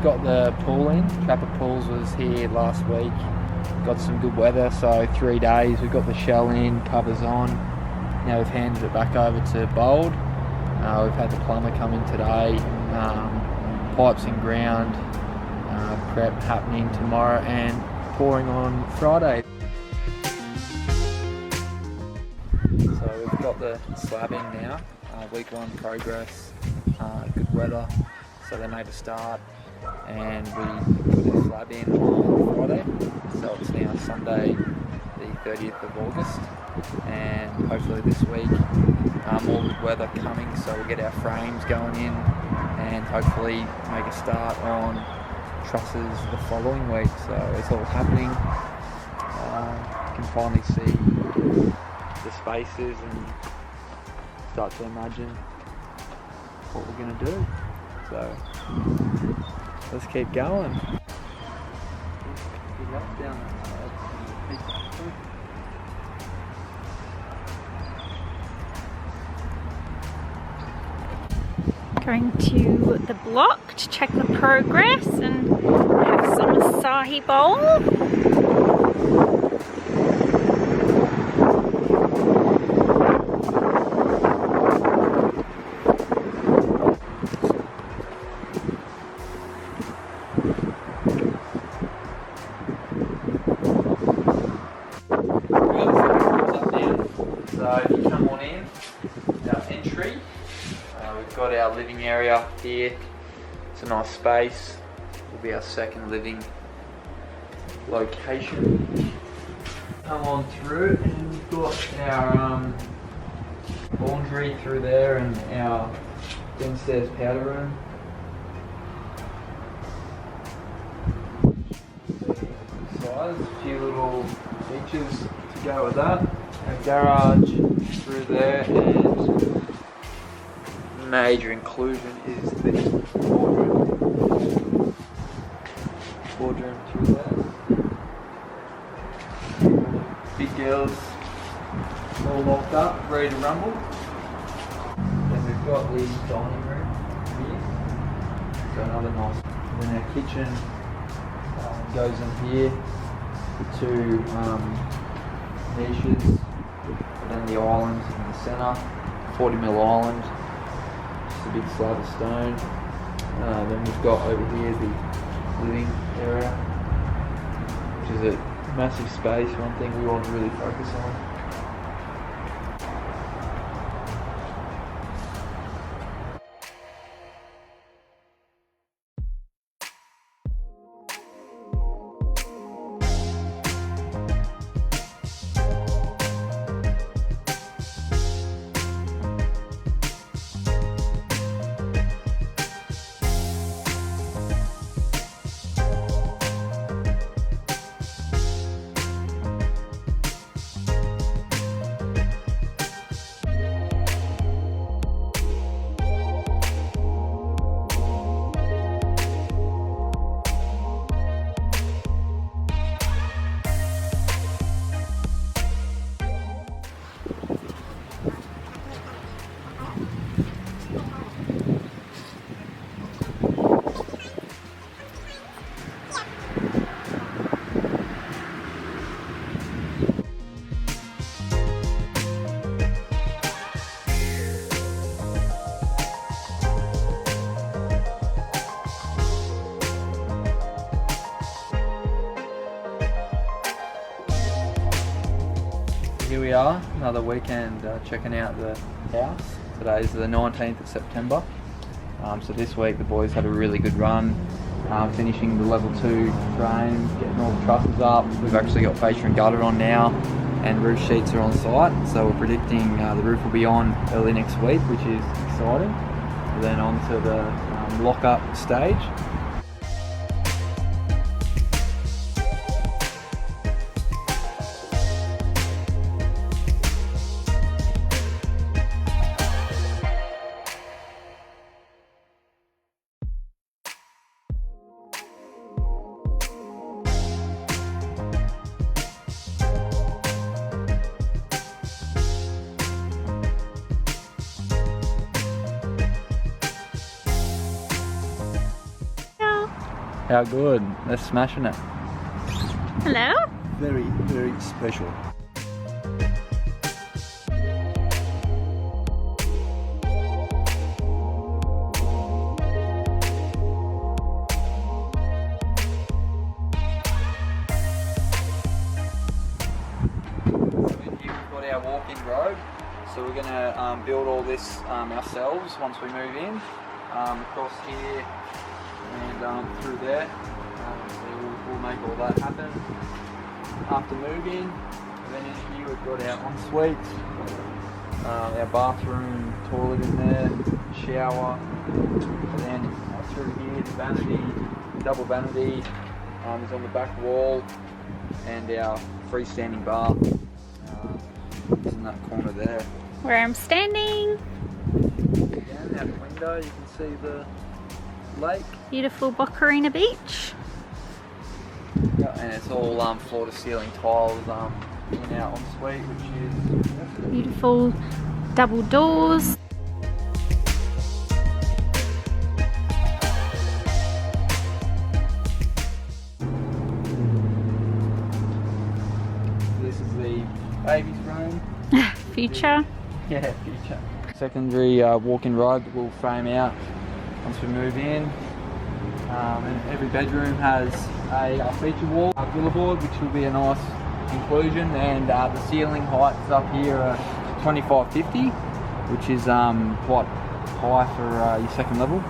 got the pool in. Trapper Pools was here last week. Got some good weather, so 3 days. We've got the shell in, covers on. Now we've handed it back over to Bold. We've had the plumber come in today. Pipes in ground. Prep happening tomorrow and pouring on Friday. So we've got the slab in now. Week 1 progress. Good weather, so they made a start, and we put the slab in on Friday. So it's now Sunday, the 30th of August, and hopefully this week more good weather coming, so we'll get our frames going in and hopefully make a start on trusses the following week. So it's all happening. You can finally see the spaces and start to imagine what we're going to do. So let's keep going. Going to the block to check the progress and have some acai bowl. So if you come on in, our entry, we've got our living area here. It's a nice space. Will be our second living location. Come on through, and we've got our laundry through there and our downstairs powder room. Size, a few little features to go with that. Our garage through there, and major inclusion is the boardroom through there. Big girls all locked up, ready to rumble. Then we've got the dining room here, so another nice. And then our kitchen goes in here, the two niches. And then the island in the centre, 40mm island, just a big slab of stone. Then we've got over here the living area, which is a massive space, one thing we want to really focus on. Here we are, another weekend checking out the house. Today's the 19th of September. So this week the boys had a really good run, finishing the level 2 frame, getting all the trusses up. We've actually got fascia and gutter on now, and roof sheets are on site. So we're predicting the roof will be on early next week, which is exciting. Then on to the lock-up stage. How good? They're smashing it. Hello? Very, very special. We've got our walk-in road, so we're going to build all this ourselves once we move in, across here and through there. So we'll make all that happen after moving. And then in here we've got our ensuite, our bathroom, toilet in there, shower, and then through here the vanity, double vanity is on the back wall, and our freestanding bar is in that corner there. Where I'm standing. Down out the window you can see the lake. Beautiful Bocarina Beach. Yeah, and it's all floor to ceiling tiles in our ensuite, which is Beautiful double doors. this is the baby's room. Future. Yeah, future. Secondary walk-in rug that we'll frame out once we move in. And every bedroom has a feature wall, a billboard, which will be a nice inclusion, and the ceiling heights up here are 2550, which is quite high for your second level.